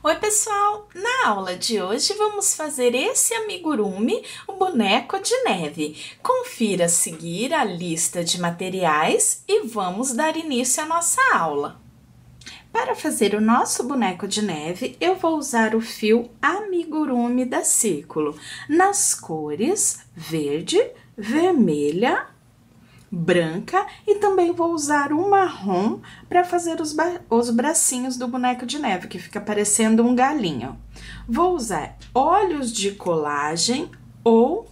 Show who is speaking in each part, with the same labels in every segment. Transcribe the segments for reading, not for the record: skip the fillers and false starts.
Speaker 1: Oi, pessoal! Na aula de hoje vamos fazer esse amigurumi, o boneco de neve. Confira a seguir a lista de materiais e vamos dar início à nossa aula. Para fazer o nosso boneco de neve, eu vou usar o fio amigurumi da Círculo, nas cores verde, vermelha, branca e também vou usar o marrom para fazer os bracinhos do boneco de neve, que fica parecendo um galinho. Vou usar olhos de colagem ou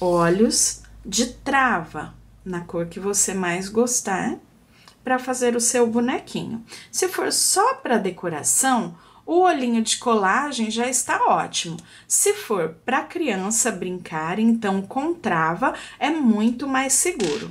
Speaker 1: olhos de trava, na cor que você mais gostar, para fazer o seu bonequinho. Se for só para decoração, o olhinho de colagem já está ótimo. Se for para criança brincar, então com trava é muito mais seguro.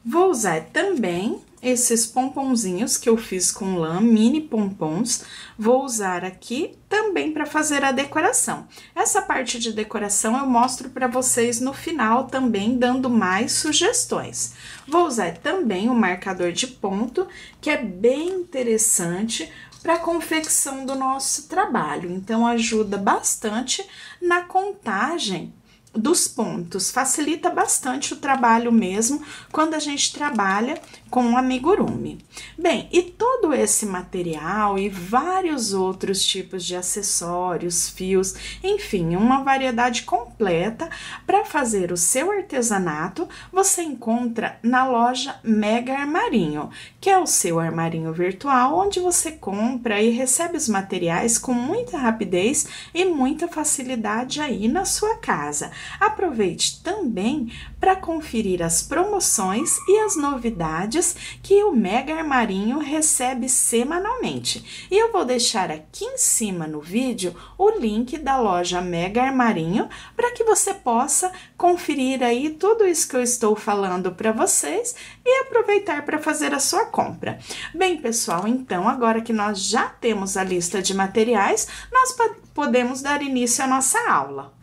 Speaker 1: Vou usar também esses pomponzinhos que eu fiz com lã, mini pompons. Vou usar aqui também para fazer a decoração. Essa parte de decoração eu mostro para vocês no final também, dando mais sugestões. Vou usar também o marcador de ponto, que é bem interessante para a confecção do nosso trabalho. Então, ajuda bastante na contagem dos pontos, facilita bastante o trabalho mesmo quando a gente trabalha com amigurumi. Bem, e todo esse material e vários outros tipos de acessórios, fios, enfim, uma variedade completa para fazer o seu artesanato, você encontra na loja Mega Armarinho, que é o seu armarinho virtual, onde você compra e recebe os materiais com muita rapidez e muita facilidade aí na sua casa. Aproveite também para conferir as promoções e as novidades que o Mega Armarinho recebe semanalmente. E eu vou deixar aqui em cima no vídeo o link da loja Mega Armarinho para que você possa conferir aí tudo isso que eu estou falando para vocês e aproveitar para fazer a sua compra. Bem, pessoal, então agora que nós já temos a lista de materiais, nós podemos dar início à nossa aula.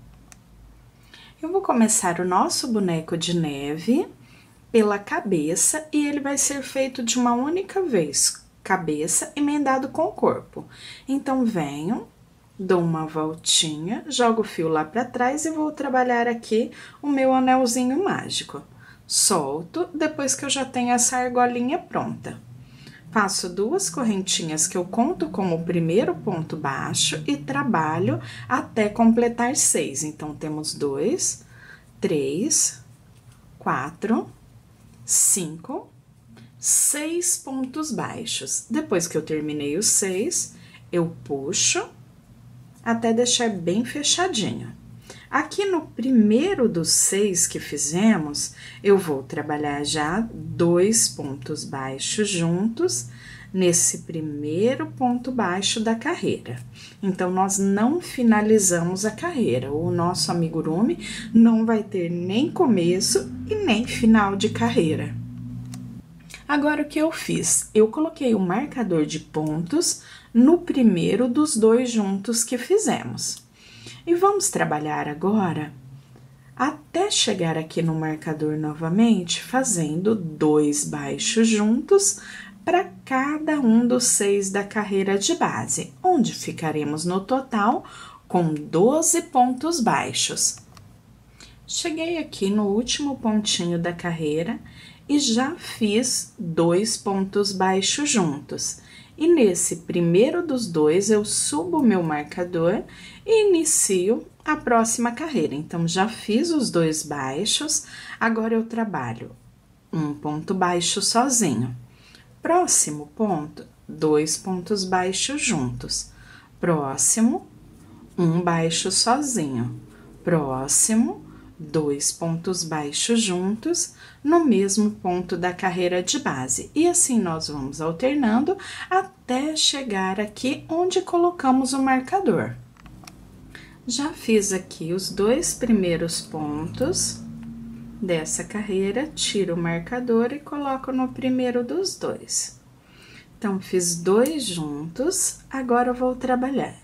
Speaker 1: Eu vou começar o nosso boneco de neve pela cabeça e ele vai ser feito de uma única vez, cabeça emendado com o corpo. Então, venho, dou uma voltinha, jogo o fio lá para trás e vou trabalhar aqui o meu anelzinho mágico. Solto, depois que eu já tenho essa argolinha pronta. Faço duas correntinhas que eu conto como o primeiro ponto baixo e trabalho até completar 6. Então, temos 2, 3, 4, 5, 6 pontos baixos. Depois que eu terminei os 6, eu puxo até deixar bem fechadinho. Aqui no primeiro dos 6 que fizemos, eu vou trabalhar já 2 pontos baixos juntos nesse primeiro ponto baixo da carreira. Então, nós não finalizamos a carreira. O nosso amigurumi não vai ter nem começo e nem final de carreira. Agora, o que eu fiz? Eu coloquei o marcador de pontos no primeiro dos 2 juntos que fizemos. E vamos trabalhar agora até chegar aqui no marcador novamente, fazendo 2 baixos juntos para cada um dos 6 da carreira de base, onde ficaremos no total com 12 pontos baixos. Cheguei aqui no último pontinho da carreira e já fiz 2 pontos baixos juntos. E nesse primeiro dos 2, eu subo o meu marcador e inicio a próxima carreira. Então, já fiz os 2 baixos, agora eu trabalho um ponto baixo sozinho. Próximo ponto, 2 pontos baixos juntos. Próximo, 1 baixo sozinho. Próximo, 2 pontos baixos juntos no mesmo ponto da carreira de base. E assim nós vamos alternando até chegar aqui onde colocamos o marcador. Já fiz aqui os 2 primeiros pontos dessa carreira, tiro o marcador e coloco no primeiro dos 2. Então, fiz 2 juntos, agora eu vou trabalhar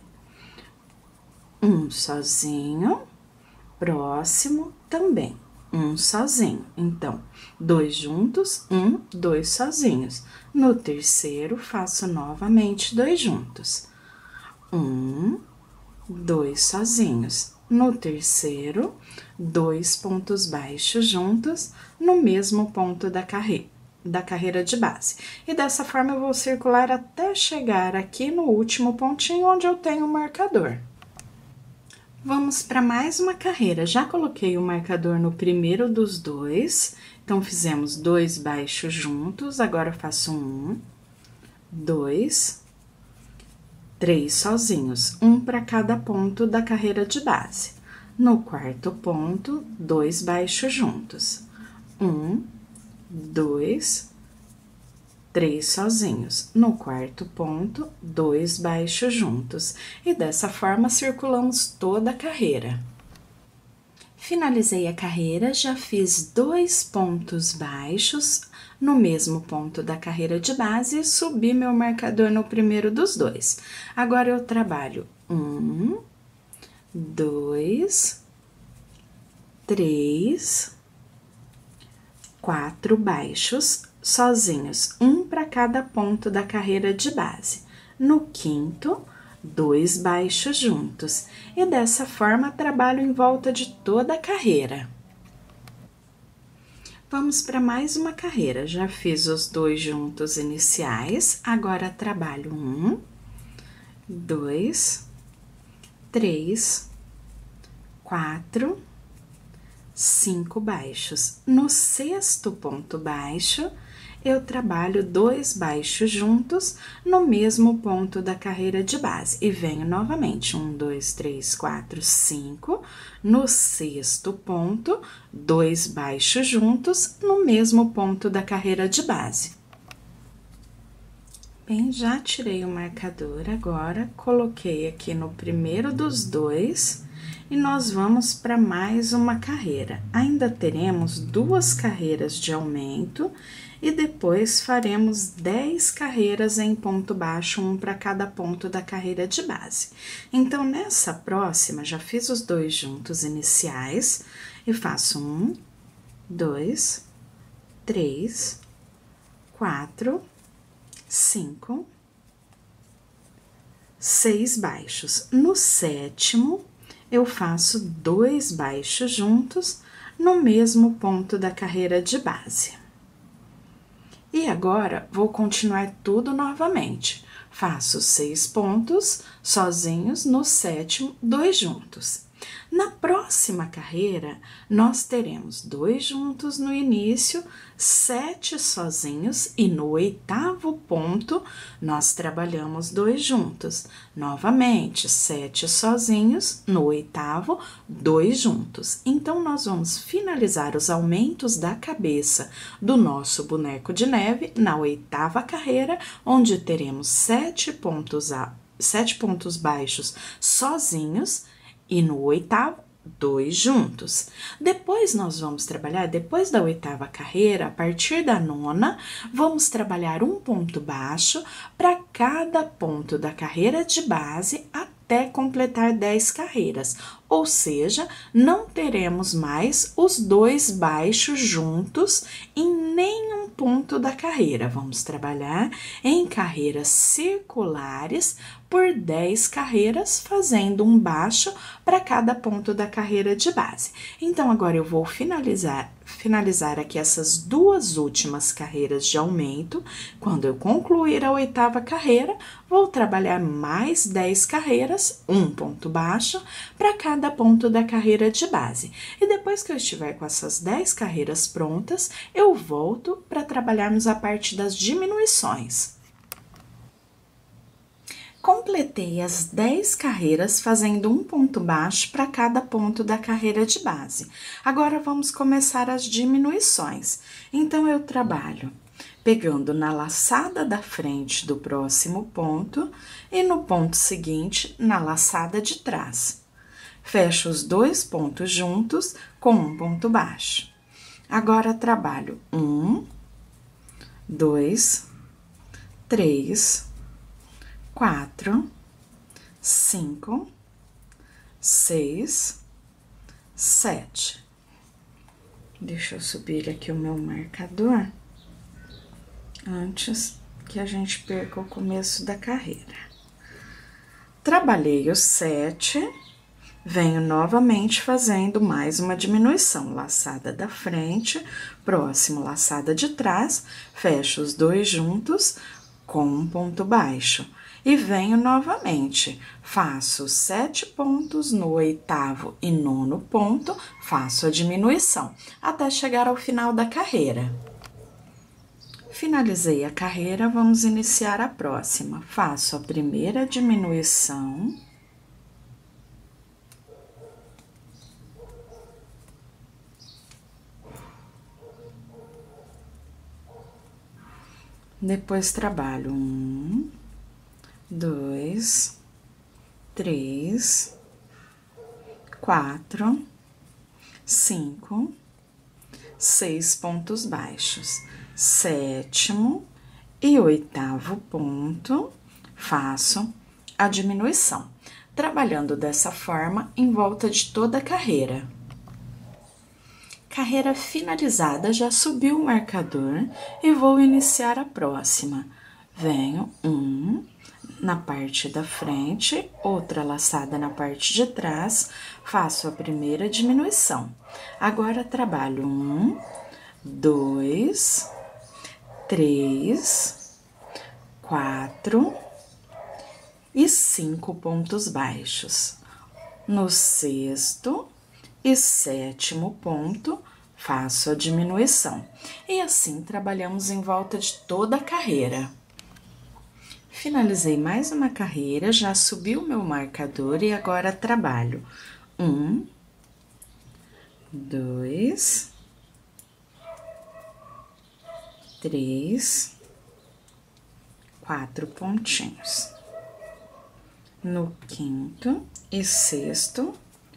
Speaker 1: um sozinho. Próximo, também, um sozinho. Então, 2 juntos, 1, 2 sozinhos. No terceiro, faço novamente 2 juntos. 1, 2 sozinhos. No terceiro, 2 pontos baixos juntos no mesmo ponto da carreira de base. E dessa forma, eu vou circular até chegar aqui no último pontinho onde eu tenho o marcador. Vamos para mais uma carreira. Já coloquei o marcador no primeiro dos dois, então fizemos 2 baixos juntos, agora eu faço 1, 2, 3 sozinhos, um para cada ponto da carreira de base. No quarto ponto, 2 baixos juntos. 1, 2, 3 sozinhos. No quarto ponto, 2 baixos juntos. E dessa forma, circulamos toda a carreira. Finalizei a carreira, já fiz 2 pontos baixos no mesmo ponto da carreira de base e subi meu marcador no primeiro dos dois. Agora, eu trabalho 1, 2, 3, 4 baixos sozinhos, um para cada ponto da carreira de base. No quinto, 2 baixos juntos. E dessa forma, trabalho em volta de toda a carreira. Vamos para mais uma carreira. Já fiz os 2 juntos iniciais, agora trabalho 1, 2, 3, 4, 5 baixos. No sexto ponto baixo, eu trabalho 2 baixos juntos no mesmo ponto da carreira de base. E venho novamente, 1, 2, 3, 4, 5. No sexto ponto, 2 baixos juntos no mesmo ponto da carreira de base. Bem, já tirei o marcador agora, coloquei aqui no primeiro dos dois e nós vamos para mais uma carreira. Ainda teremos 2 carreiras de aumento e depois faremos 10 carreiras em ponto baixo, um para cada ponto da carreira de base. Então, nessa próxima, já fiz os 2 juntos iniciais e faço 1, 2, 3, 4, 5, 6 baixos. No sétimo, eu faço 2 baixos juntos no mesmo ponto da carreira de base. E agora, vou continuar tudo novamente. Faço 6 pontos sozinhos no sétimo, 2 juntos. Na próxima carreira, nós teremos 2 juntos no início, 7 sozinhos e no oitavo ponto, nós trabalhamos 2 juntos. Novamente, 7 sozinhos, no oitavo, 2 juntos. Então, nós vamos finalizar os aumentos da cabeça do nosso boneco de neve na oitava carreira, onde teremos 7 pontos baixos sozinhos, e no oitavo, 2 juntos. Depois, nós vamos trabalhar, depois da oitava carreira, a partir da nona, vamos trabalhar um ponto baixo para cada ponto da carreira de base até completar 10 carreiras. Ou seja, não teremos mais os 2 baixos juntos em nenhum ponto da carreira. Vamos trabalhar em carreiras circulares por 10 carreiras, fazendo um baixo para cada ponto da carreira de base. Então, agora eu vou finalizar aqui essas 2 últimas carreiras de aumento. Quando eu concluir a oitava carreira, vou trabalhar mais 10 carreiras, um ponto baixo, para cada ponto da carreira de base. E depois que eu estiver com essas 10 carreiras prontas, eu volto para trabalharmos a parte das diminuições. Completei as 10 carreiras fazendo um ponto baixo para cada ponto da carreira de base. Agora, vamos começar as diminuições. Então, eu trabalho pegando na laçada da frente do próximo ponto e no ponto seguinte, na laçada de trás. Fecho os 2 pontos juntos com um ponto baixo. Agora, trabalho 1, 2, 3, 4, 5, 6, 7. Deixa eu subir aqui o meu marcador antes que a gente perca o começo da carreira. Trabalhei os 7, venho novamente fazendo mais uma diminuição, laçada da frente, próximo laçada de trás, fecho os 2 juntos com um ponto baixo. E venho novamente, faço 7 pontos no 8º e 9º ponto, faço a diminuição, até chegar ao final da carreira. Finalizei a carreira, vamos iniciar a próxima. Faço a primeira diminuição. Depois trabalho 1, 2, 3, 4, 5, 6 pontos baixos. 7º e 8º ponto, faço a diminuição, trabalhando dessa forma em volta de toda a carreira. Carreira finalizada, já subi o marcador e vou iniciar a próxima. Venho na parte da frente, outra laçada na parte de trás, faço a primeira diminuição. Agora, trabalho 1, 2, 3, 4 e 5 pontos baixos. No 6º e 7º ponto, faço a diminuição. E assim trabalhamos em volta de toda a carreira. Finalizei mais uma carreira, já subi o meu marcador e agora trabalho 1, 2, 3, 4 pontinhos. No 5º e 6º,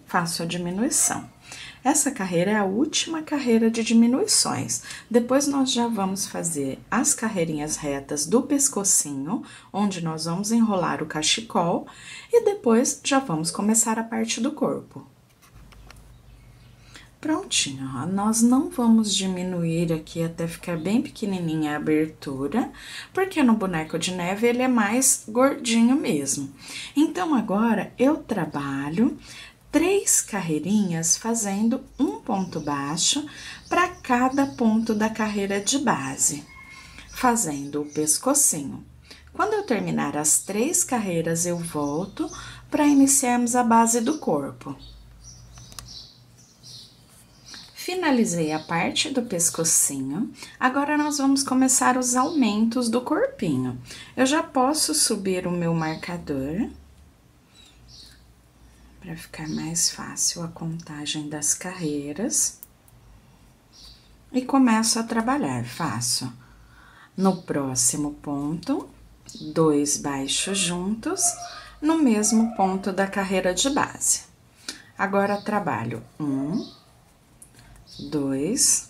Speaker 1: faço a diminuição. Essa carreira é a última carreira de diminuições. Depois, nós já vamos fazer as carreirinhas retas do pescocinho, onde nós vamos enrolar o cachecol, e depois já vamos começar a parte do corpo. Prontinho, ó. Nós não vamos diminuir aqui até ficar bem pequenininha a abertura, porque no boneco de neve ele é mais gordinho mesmo. Então, agora, eu trabalho 3 carreirinhas fazendo um ponto baixo para cada ponto da carreira de base, fazendo o pescocinho. Quando eu terminar as 3 carreiras, eu volto para iniciarmos a base do corpo. Finalizei a parte do pescocinho, agora nós vamos começar os aumentos do corpinho. Eu já posso subir o meu marcador, para ficar mais fácil a contagem das carreiras. E começo a trabalhar, faço no próximo ponto, 2 baixos juntos, no mesmo ponto da carreira de base. Agora, trabalho 1, 2,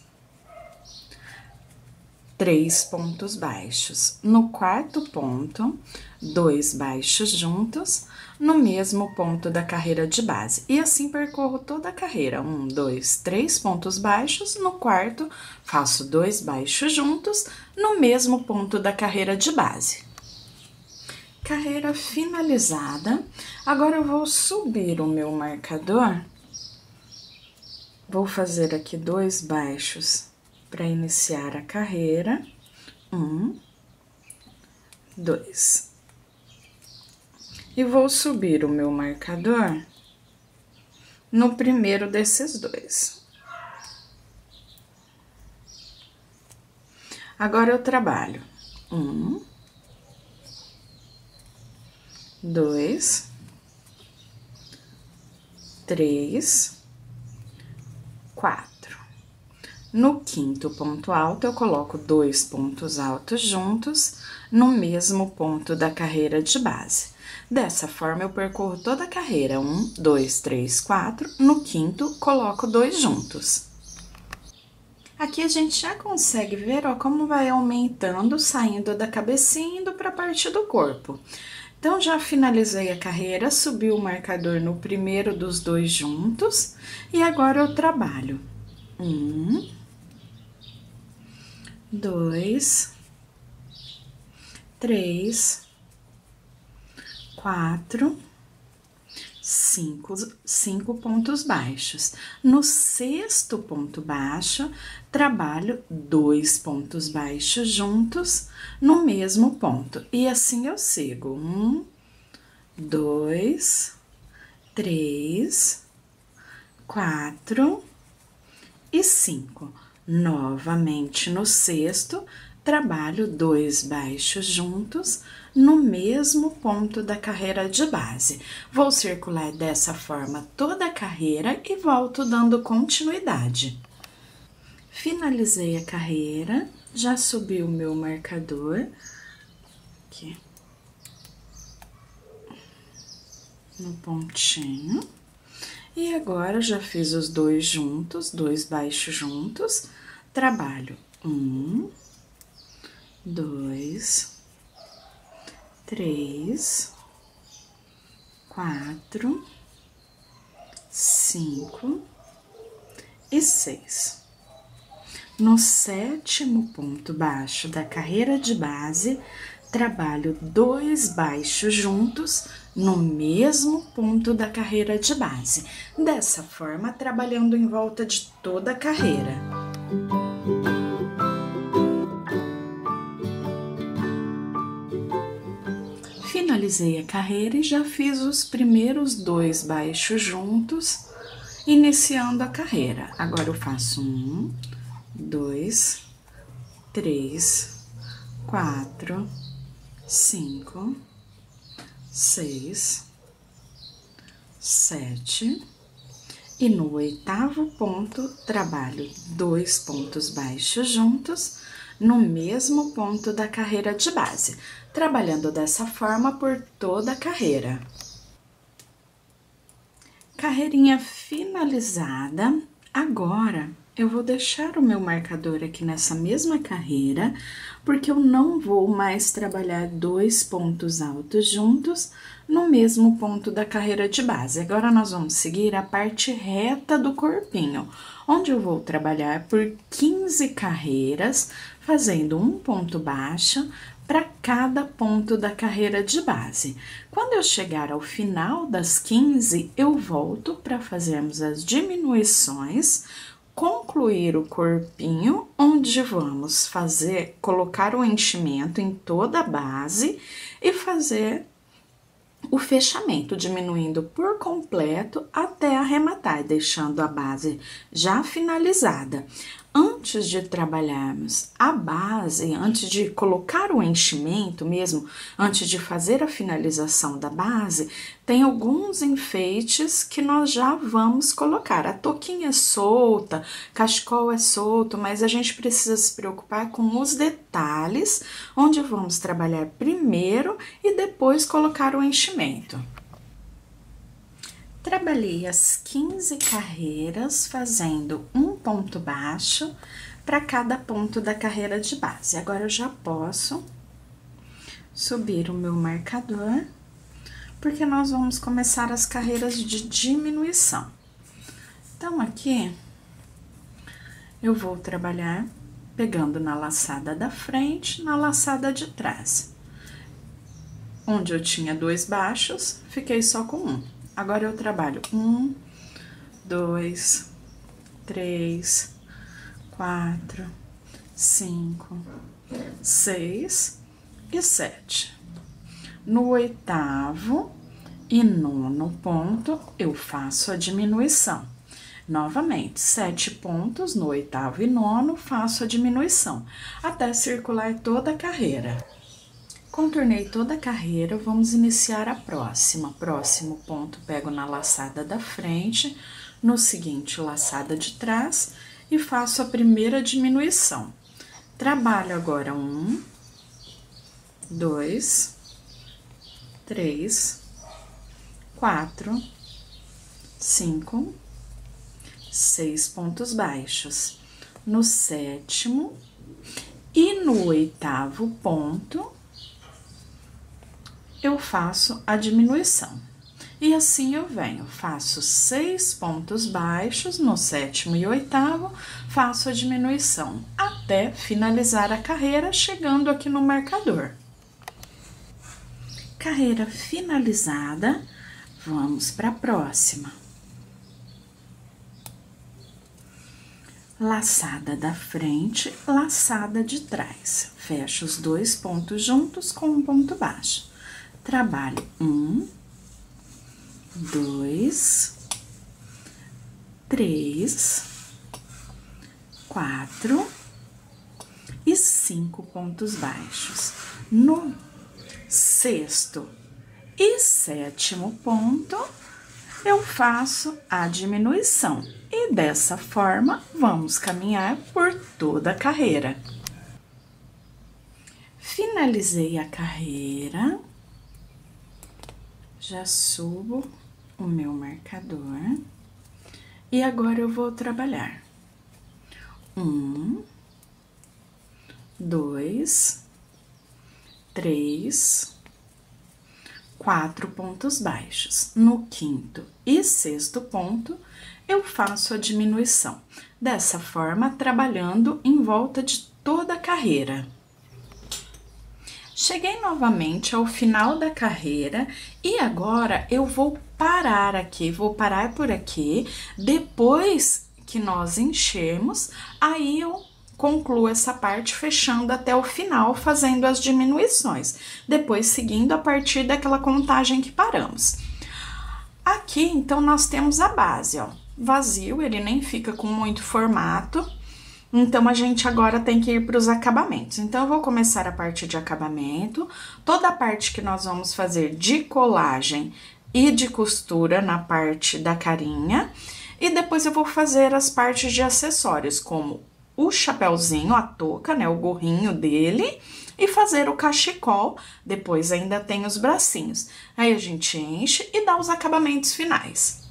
Speaker 1: 3 pontos baixos. No 4º ponto, 2 baixos juntos, no mesmo ponto da carreira de base. E assim percorro toda a carreira. 1, 2, 3 pontos baixos. No 4º, faço 2 baixos juntos, no mesmo ponto da carreira de base. Carreira finalizada. Agora, eu vou subir o meu marcador. Vou fazer aqui 2 baixos para iniciar a carreira. 1, 2. E vou subir o meu marcador no primeiro desses 2. Agora, eu trabalho 1, 2, 3, 4. No 5º ponto alto, eu coloco 2 pontos altos juntos no mesmo ponto da carreira de base. Dessa forma, eu percorro toda a carreira, 1, 2, 3, 4, no 5º, coloco 2 juntos. Aqui a gente já consegue ver, ó, como vai aumentando, saindo da cabecinha e indo para a parte do corpo. Então, já finalizei a carreira, subi o marcador no primeiro dos 2 juntos, e agora eu trabalho 1, 2, 3, 4, cinco pontos baixos. No sexto ponto baixo, trabalho 2 pontos baixos juntos no mesmo ponto. E assim eu sigo. 1, 2, 3, 4 e 5. Novamente no sexto, trabalho 2 baixos juntos no mesmo ponto da carreira de base. Vou circular dessa forma toda a carreira e volto dando continuidade. Finalizei a carreira, já subi o meu marcador aqui no pontinho. E agora, já fiz os dois juntos, 2 baixos juntos, trabalho 1, 2, 3, 4, 5 e 6. No sétimo ponto baixo da carreira de base, trabalho 2 baixos juntos no mesmo ponto da carreira de base. Dessa forma, trabalhando em volta de toda a carreira. Finalizei a carreira e já fiz os primeiros 2 baixos juntos, iniciando a carreira. Agora eu faço 1, 2, 3, 4, 5, 6, 7 e no oitavo ponto trabalho 2 pontos baixos juntos no mesmo ponto da carreira de base, trabalhando dessa forma por toda a carreira. Carreirinha finalizada. Agora eu vou deixar o meu marcador aqui nessa mesma carreira, porque eu não vou mais trabalhar 2 pontos altos juntos no mesmo ponto da carreira de base. Agora, nós vamos seguir a parte reta do corpinho, onde eu vou trabalhar por 15 carreiras, fazendo um ponto baixo para cada ponto da carreira de base. Quando eu chegar ao final das 15, eu volto para fazermos as diminuições, concluir o corpinho, onde vamos colocar o enchimento em toda a base e fazer o fechamento, diminuindo por completo até arrematar, deixando a base já finalizada. Antes de trabalharmos a base, antes de colocar o enchimento mesmo, antes de fazer a finalização da base, tem alguns enfeites que nós já vamos colocar. A touquinha é solta, cachecol é solto, mas a gente precisa se preocupar com os detalhes, onde vamos trabalhar primeiro e depois colocar o enchimento. Trabalhei as 15 carreiras fazendo um ponto baixo para cada ponto da carreira de base. Agora, eu já posso subir o meu marcador, porque nós vamos começar as carreiras de diminuição. Então, aqui, eu vou trabalhar pegando na laçada da frente, na laçada de trás. Onde eu tinha 2 baixos, fiquei só com um. Agora, eu trabalho 1, 2, 3, 4, 5, 6 e 7. No oitavo e nono ponto, eu faço a diminuição. Novamente, 7 pontos no oitavo e nono, faço a diminuição, até circular toda a carreira. Contornei toda a carreira, vamos iniciar a próxima. Próximo ponto, pego na laçada da frente, no seguinte, laçada de trás, e faço a primeira diminuição. Trabalho agora 1, 2, 3, 4, 5, 6 pontos baixos. No sétimo e no oitavo ponto, eu faço a diminuição. E assim eu venho, faço 6 pontos baixos no sétimo e oitavo, faço a diminuição até finalizar a carreira, chegando aqui no marcador. Carreira finalizada, Vamos para a próxima. Laçada da frente, laçada de trás. Fecho os dois pontos juntos com um ponto baixo. Trabalho 1, 2, 3, 4 e 5 pontos baixos. No sexto e sétimo ponto, eu faço a diminuição. E dessa forma, vamos caminhar por toda a carreira. Finalizei a carreira. Já subo o meu marcador. E agora eu vou trabalhar. 1, 2, 3, 4 pontos baixos. No quinto e sexto ponto, eu faço a diminuição. Dessa forma, trabalhando em volta de toda a carreira. Cheguei novamente ao final da carreira e agora eu vou parar aqui, vou parar por aqui. Depois que nós enchermos, aí eu concluo essa parte fechando até o final, fazendo as diminuições. Depois seguindo a partir daquela contagem que paramos. Aqui, então, nós temos a base, ó, vazio, ele nem fica com muito formato. Então, a gente agora tem que ir para os acabamentos. Então, eu vou começar a parte de acabamento, toda a parte que nós vamos fazer de colagem e de costura na parte da carinha. E depois eu vou fazer as partes de acessórios, como o chapéuzinho, a touca, né, o gorrinho dele, e fazer o cachecol. Depois ainda tem os bracinhos. Aí, a gente enche e dá os acabamentos finais.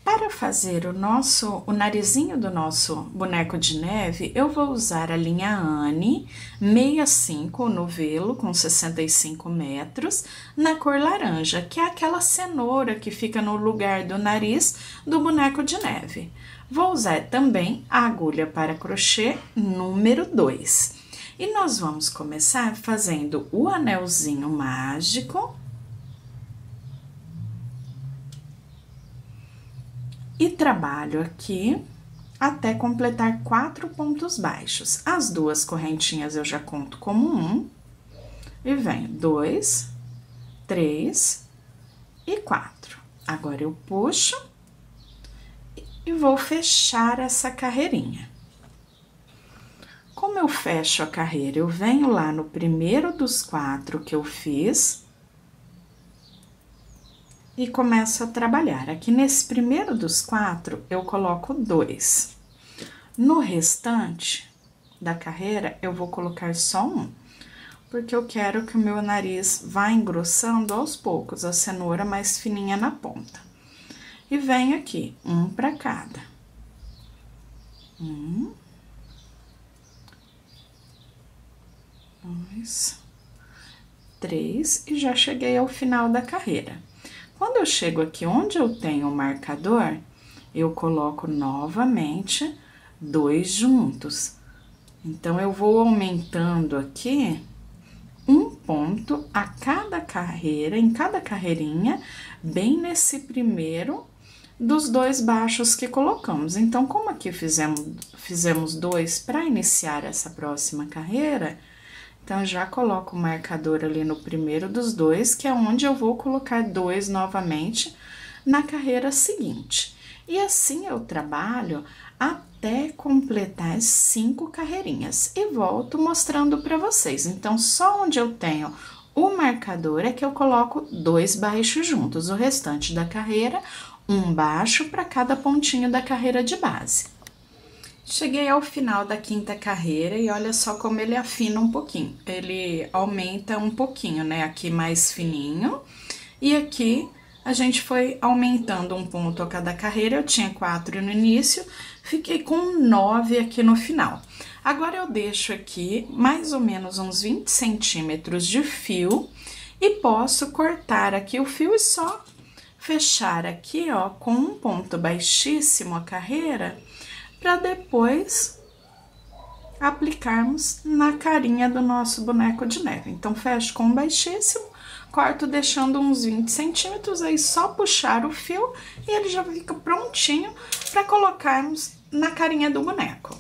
Speaker 1: Para fazer o narizinho do nosso boneco de neve, eu vou usar a linha Anne 65 novelo com 65 metros, na cor laranja, que é aquela cenoura que fica no lugar do nariz do boneco de neve. Vou usar também a agulha para crochê número 2. E nós vamos começar fazendo o anelzinho mágico. E trabalho aqui até completar 4 pontos baixos. As duas correntinhas eu já conto como 1. E venho 2, 3 e 4. Agora, eu puxo e vou fechar essa carreirinha. Como eu fecho a carreira? Eu venho lá no primeiro dos 4 que eu fiz e começo a trabalhar. Aqui nesse primeiro dos 4, eu coloco 2. No restante da carreira, eu vou colocar só 1, porque eu quero que o meu nariz vá engrossando aos poucos, a cenoura mais fininha na ponta. E venho aqui, 1 para cada. 1, 2, 3, e já cheguei ao final da carreira. Quando eu chego aqui onde eu tenho o marcador, eu coloco novamente 2 juntos. Então, eu vou aumentando aqui 1 ponto a cada carreira, em cada carreirinha, bem nesse primeiro dos 2 baixos que colocamos. Então, como aqui fizemos 2 para iniciar essa próxima carreira, então, já coloco o marcador ali no primeiro dos 2, que é onde eu vou colocar 2 novamente na carreira seguinte. E assim eu trabalho até completar 5 carreirinhas. E volto mostrando para vocês. Então, só onde eu tenho o marcador é que eu coloco 2 baixos juntos. O restante da carreira, 1 baixo para cada pontinho da carreira de base. Cheguei ao final da 5ª carreira e olha só como ele afina um pouquinho. Ele aumenta um pouquinho, né? Aqui mais fininho. E aqui a gente foi aumentando 1 ponto a cada carreira. Eu tinha 4 no início, fiquei com 9 aqui no final. Agora, eu deixo aqui mais ou menos uns 20 centímetros de fio e posso cortar aqui o fio e só fechar aqui, ó, com 1 ponto baixíssimo a carreira, para depois aplicarmos na carinha do nosso boneco de neve. Então, fecho com um baixíssimo, corto deixando uns 20 centímetros, aí só puxar o fio e ele já fica prontinho para colocarmos na carinha do boneco.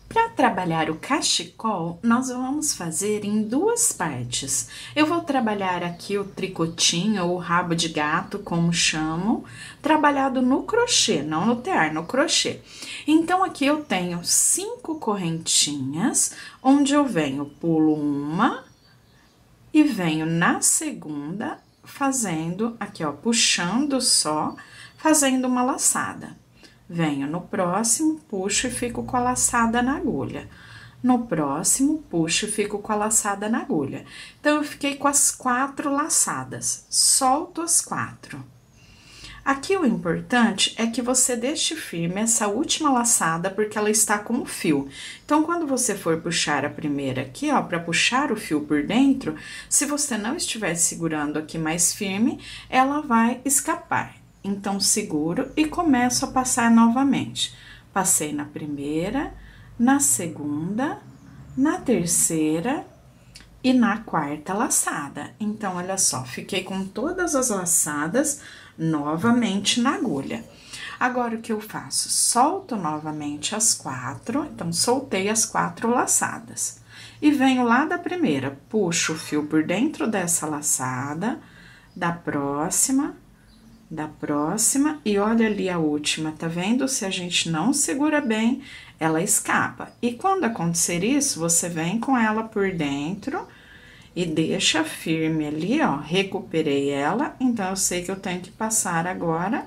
Speaker 1: Para trabalhar o cachecol, nós vamos fazer em duas partes. Eu vou trabalhar aqui o tricotinho ou rabo de gato, como chamam, trabalhado no crochê, não no tear, no crochê. Então, aqui eu tenho 5 correntinhas, onde eu venho, pulo uma e venho na segunda, fazendo aqui, ó, puxando só, fazendo uma laçada. Venho no próximo, puxo e fico com a laçada na agulha. No próximo, puxo e fico com a laçada na agulha. Então, eu fiquei com as 4 laçadas. Solto as 4. Aqui, o importante é que você deixe firme essa última laçada, porque ela está com o fio. Então, quando você for puxar a primeira aqui, ó, para puxar o fio por dentro, se você não estiver segurando aqui mais firme, ela vai escapar. Então, seguro e começo a passar novamente. Passei na primeira, na segunda, na terceira e na quarta laçada. Então, olha só, fiquei com todas as laçadas novamente na agulha. Agora, o que eu faço? Solto novamente as 4, então, soltei as 4 laçadas. E venho lá da primeira, puxo o fio por dentro dessa laçada, da próxima e olha ali a última, tá vendo? Se a gente não segura bem, ela escapa. E quando acontecer isso, você vem com ela por dentro e deixa firme ali, ó. Recuperei ela, então eu sei que eu tenho que passar agora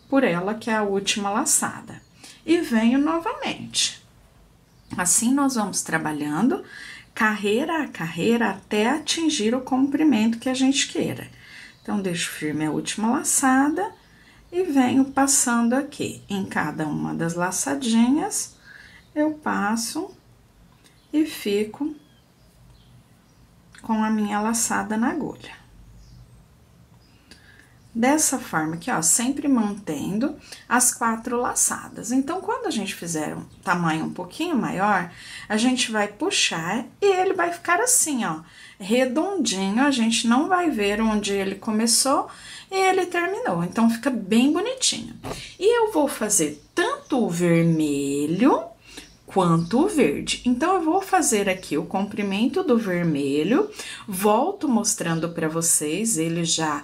Speaker 1: por ela, que é a última laçada. E venho novamente. Assim, nós vamos trabalhando carreira a carreira até atingir o comprimento que a gente queira. Então, deixo firme a última laçada e venho passando aqui. Em cada uma das laçadinhas, eu passo e fico com a minha laçada na agulha. Dessa forma aqui, ó, sempre mantendo as 4 laçadas. Então, quando a gente fizer um tamanho um pouquinho maior, a gente vai puxar e ele vai ficar assim, ó, redondinho. A gente não vai ver onde ele começou e ele terminou. Então, fica bem bonitinho. E eu vou fazer tanto o vermelho quanto o verde. Então, eu vou fazer aqui o comprimento do vermelho, volto mostrando para vocês ele já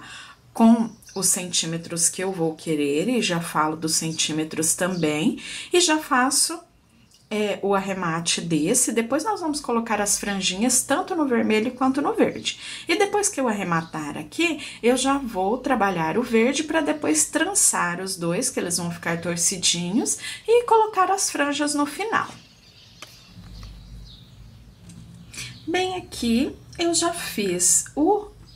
Speaker 1: com os centímetros que eu vou querer, e já falo dos centímetros também, e já faço o arremate desse. Depois nós vamos colocar as franjinhas tanto no vermelho quanto no verde. E depois que eu arrematar aqui, eu já vou trabalhar o verde para depois trançar os dois, que eles vão ficar torcidinhos, e colocar as franjas no final. Bem, aqui eu já fiz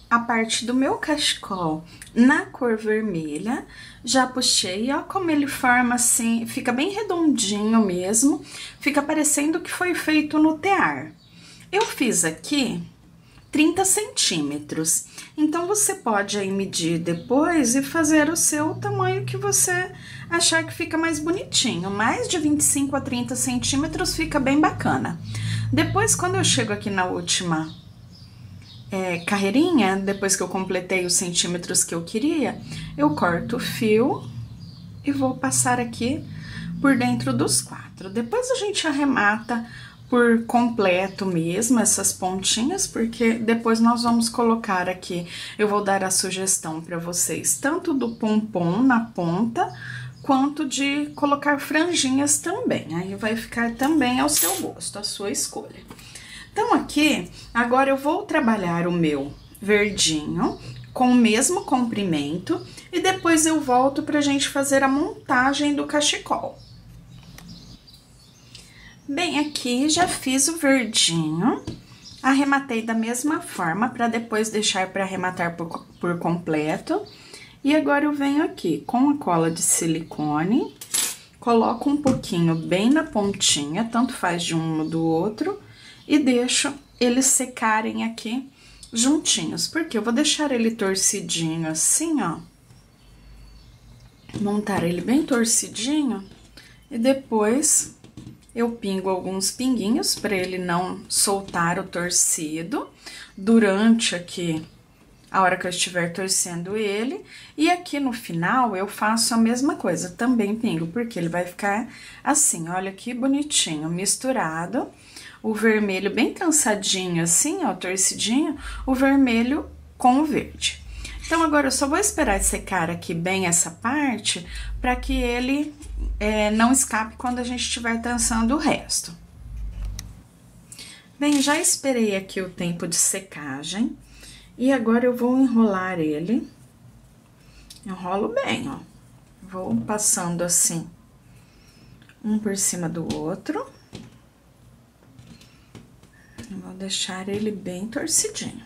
Speaker 1: a parte do meu cachecol na cor vermelha, já puxei, ó como ele forma assim, fica bem redondinho mesmo, fica parecendo que foi feito no tear. Eu fiz aqui 30 centímetros, então você pode aí medir depois e fazer o seu tamanho que você achar que fica mais bonitinho. Mais de 25 a 30 centímetros fica bem bacana. Depois, quando eu chego aqui na última carreirinha, depois que eu completei os centímetros que eu queria, eu corto o fio e vou passar aqui por dentro dos 4. Depois a gente arremata por completo mesmo essas pontinhas, porque depois nós vamos colocar aqui, eu vou dar a sugestão para vocês, tanto do pompom na ponta, quanto de colocar franjinhas também. Aí vai ficar também ao seu gosto, a sua escolha. Então, aqui, agora eu vou trabalhar o meu verdinho com o mesmo comprimento e depois eu volto pra gente fazer a montagem do cachecol. Bem, aqui já fiz o verdinho, arrematei da mesma forma para depois deixar para arrematar por completo. E agora eu venho aqui com a cola de silicone, coloco um pouquinho bem na pontinha, tanto faz de um ou do outro, e deixo eles secarem aqui juntinhos, porque eu vou deixar ele torcidinho assim, ó. Montar ele bem torcidinho e depois eu pingo alguns pinguinhos para ele não soltar o torcido. durante aqui a hora que eu estiver torcendo ele. E aqui no final eu faço a mesma coisa, também pingo, porque ele vai ficar assim, olha que bonitinho, misturado. O vermelho bem cansadinho assim, ó, torcidinho, o vermelho com o verde. Então, agora eu só vou esperar secar aqui bem essa parte, para que ele não escape quando a gente estiver trançando o resto. Bem, já esperei aqui o tempo de secagem, e agora eu vou enrolar ele. Enrolo bem, ó. Vou passando assim, um por cima do outro. Vou deixar ele bem torcidinho.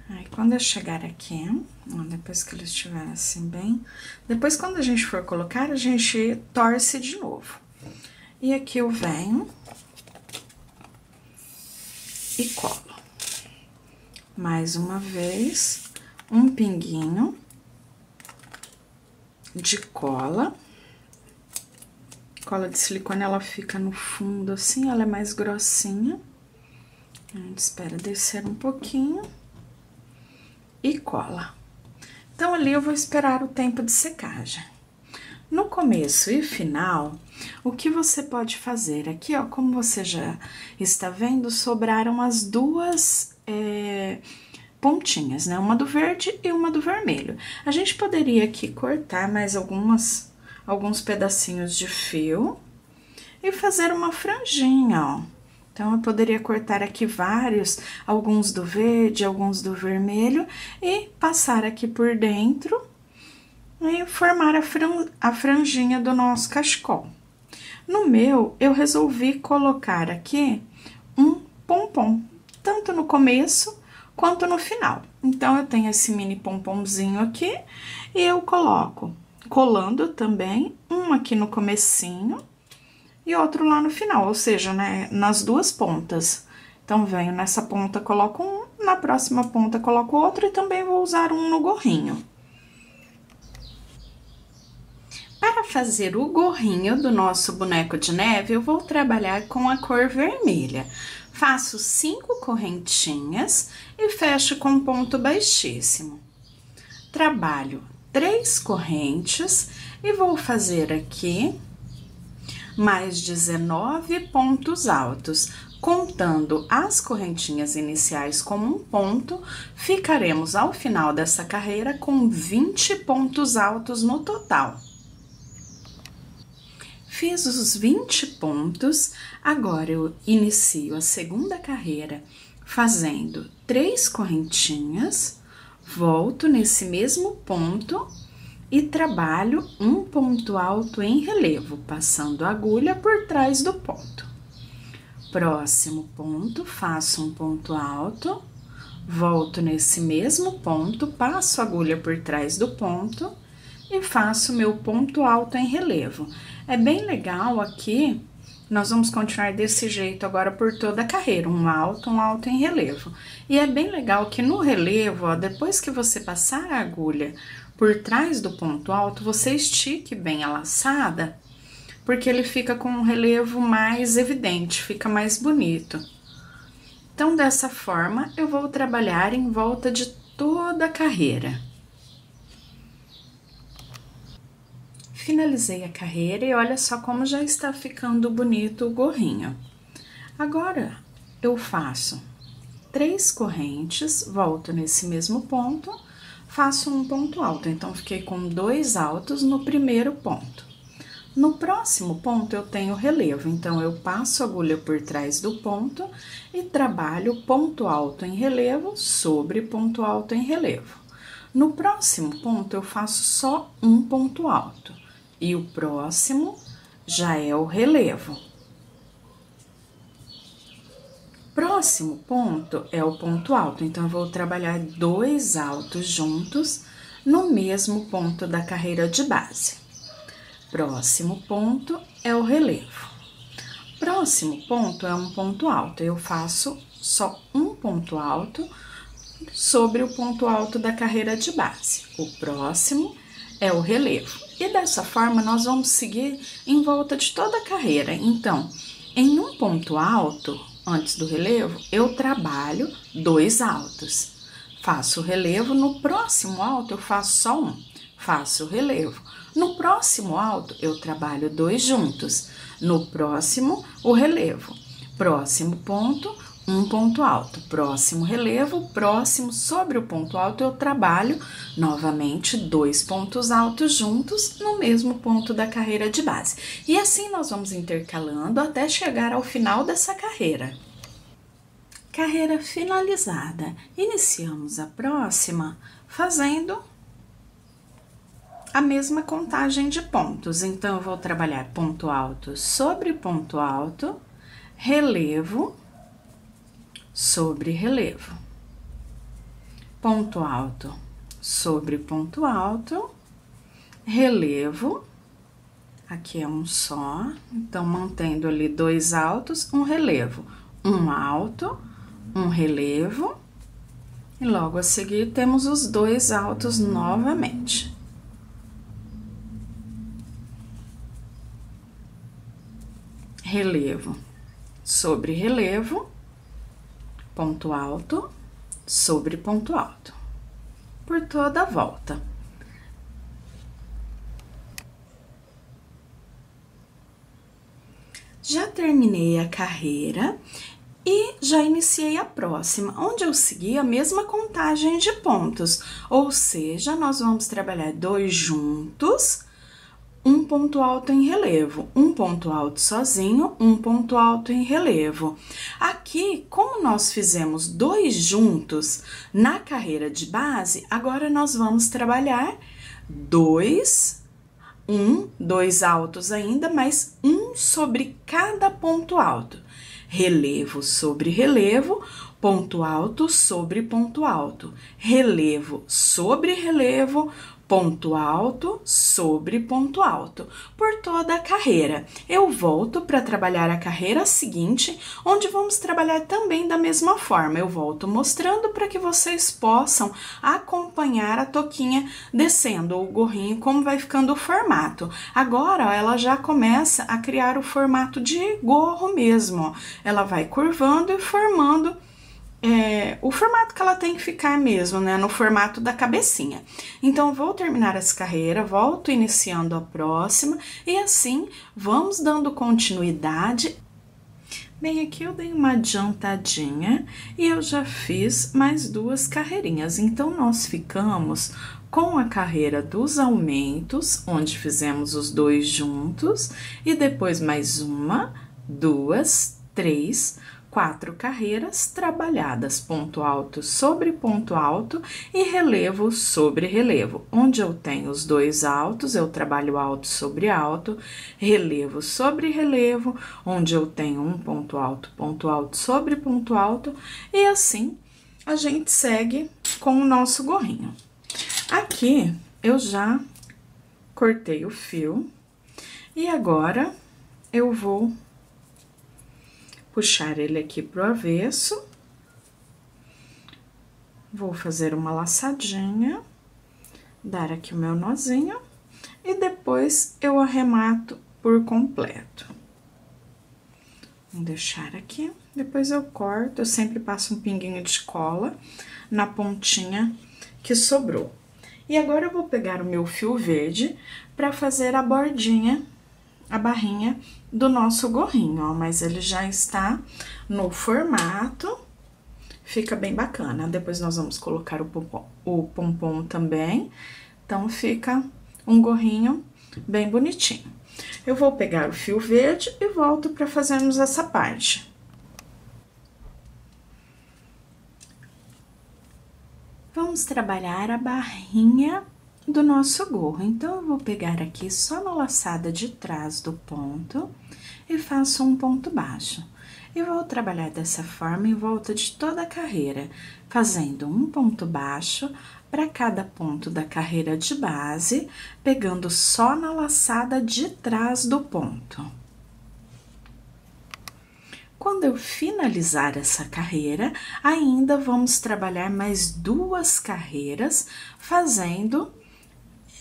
Speaker 1: Aí, quando eu chegar aqui, ó, depois que ele estiver assim bem... Depois, quando a gente for colocar, a gente torce de novo. E aqui eu venho e colo. Mais uma vez, um pinguinho de cola. Cola de silicone, ela fica no fundo assim, ela é mais grossinha. A gente espera descer um pouquinho e cola. Então, ali eu vou esperar o tempo de secagem. No começo e final, o que você pode fazer? Aqui, ó, como você já está vendo, sobraram as duas pontinhas, né? Uma do verde e uma do vermelho. A gente poderia aqui cortar mais alguns pedacinhos de fio e fazer uma franjinha, ó. Então, eu poderia cortar aqui alguns do verde, alguns do vermelho, e passar aqui por dentro e formar a franjinha do nosso cachecol. No meu, eu resolvi colocar aqui um pompom, tanto no começo quanto no final. Então, eu tenho esse mini pomponzinho aqui, e eu coloco colando também, um aqui no comecinho e outro lá no final, ou seja, né, nas duas pontas. Então, venho nessa ponta, coloco um, na próxima ponta coloco outro, e também vou usar um no gorrinho. Para fazer o gorrinho do nosso boneco de neve, eu vou trabalhar com a cor vermelha. Faço 5 correntinhas e fecho com ponto baixíssimo. Trabalho 3 correntes e vou fazer aqui mais 19 pontos altos. Contando as correntinhas iniciais como um ponto, ficaremos ao final dessa carreira com 20 pontos altos no total. Fiz os 20 pontos, agora eu inicio a segunda carreira fazendo 3 correntinhas, volto nesse mesmo ponto e trabalho um ponto alto em relevo, passando a agulha por trás do ponto. Próximo ponto, faço um ponto alto, volto nesse mesmo ponto, passo a agulha por trás do ponto e faço meu ponto alto em relevo. É bem legal aqui, nós vamos continuar desse jeito agora por toda a carreira, um alto em relevo. E é bem legal que no relevo, ó, depois que você passar a agulha por trás do ponto alto, você estique bem a laçada, porque ele fica com um relevo mais evidente, fica mais bonito. Então, dessa forma, eu vou trabalhar em volta de toda a carreira. Finalizei a carreira e olha só como já está ficando bonito o gorrinho. Agora, eu faço 3 correntes, volto nesse mesmo ponto, faço um ponto alto. Então, fiquei com 2 altos no primeiro ponto. No próximo ponto, eu tenho relevo, então, eu passo a agulha por trás do ponto e trabalho ponto alto em relevo sobre ponto alto em relevo. No próximo ponto, eu faço só um ponto alto. E o próximo já é o relevo. Próximo ponto é o ponto alto, então, eu vou trabalhar 2 altos juntos no mesmo ponto da carreira de base. Próximo ponto é o relevo. Próximo ponto é um ponto alto, eu faço só um ponto alto sobre o ponto alto da carreira de base. O próximo é o relevo. E dessa forma, nós vamos seguir em volta de toda a carreira. Então, em um ponto alto, antes do relevo, eu trabalho 2 altos. Faço o relevo, no próximo alto eu faço só um. Faço o relevo. No próximo alto, eu trabalho 2 juntos. No próximo, o relevo. Próximo ponto, um ponto alto. Próximo relevo, próximo sobre o ponto alto, eu trabalho novamente 2 pontos altos juntos no mesmo ponto da carreira de base. E assim nós vamos intercalando até chegar ao final dessa carreira. Carreira finalizada. Iniciamos a próxima fazendo a mesma contagem de pontos. Então, eu vou trabalhar ponto alto sobre ponto alto, relevo sobre relevo. Ponto alto sobre ponto alto, relevo, aqui é um só, então, mantendo ali 2 altos, um relevo, um alto, um relevo, e logo a seguir temos os 2 altos novamente. Relevo sobre relevo, ponto alto sobre ponto alto, por toda a volta. Já terminei a carreira e já iniciei a próxima, onde eu segui a mesma contagem de pontos, ou seja, nós vamos trabalhar 2 juntos, um ponto alto em relevo, um ponto alto sozinho, um ponto alto em relevo. Aqui, como nós fizemos 2 juntos na carreira de base, agora nós vamos trabalhar 2 altos ainda, mas um sobre cada ponto alto. Relevo sobre relevo, ponto alto sobre ponto alto, relevo sobre relevo, ponto alto sobre ponto alto, por toda a carreira. Eu volto para trabalhar a carreira seguinte, onde vamos trabalhar também da mesma forma. Eu volto mostrando para que vocês possam acompanhar a toquinha descendo, ou o gorrinho, como vai ficando o formato. Agora, ó, ela já começa a criar o formato de gorro mesmo, ó. Ela vai curvando e formando o formato que ela tem que ficar mesmo, né? No formato da cabecinha. Então, vou terminar essa carreira, volto iniciando a próxima e assim vamos dando continuidade. Bem, aqui eu dei uma adiantadinha e eu já fiz mais 2 carreirinhas. Então, nós ficamos com a carreira dos aumentos, onde fizemos os 2 juntos, e depois mais 1, 2, 3, 4 carreiras trabalhadas, ponto alto sobre ponto alto e relevo sobre relevo. Onde eu tenho os 2 altos, eu trabalho alto sobre alto, relevo sobre relevo, onde eu tenho um ponto alto sobre ponto alto, e assim a gente segue com o nosso gorrinho. Aqui eu já cortei o fio e agora eu vou puxar ele aqui pro avesso, vou fazer uma laçadinha, dar aqui o meu nozinho e depois eu arremato por completo. Vou deixar aqui, depois eu corto, eu sempre passo um pinguinho de cola na pontinha que sobrou. E agora eu vou pegar o meu fio verde para fazer a bordinha, a barrinha do nosso gorrinho, ó, mas ele já está no formato, fica bem bacana. Depois nós vamos colocar o pompom também, então fica um gorrinho bem bonitinho. Eu vou pegar o fio verde e volto para fazermos essa parte. Vamos trabalhar a barrinha do nosso gorro. Então, eu vou pegar aqui só na laçada de trás do ponto e faço um ponto baixo. E vou trabalhar dessa forma em volta de toda a carreira, fazendo um ponto baixo para cada ponto da carreira de base, pegando só na laçada de trás do ponto. Quando eu finalizar essa carreira, ainda vamos trabalhar mais 2 carreiras, fazendo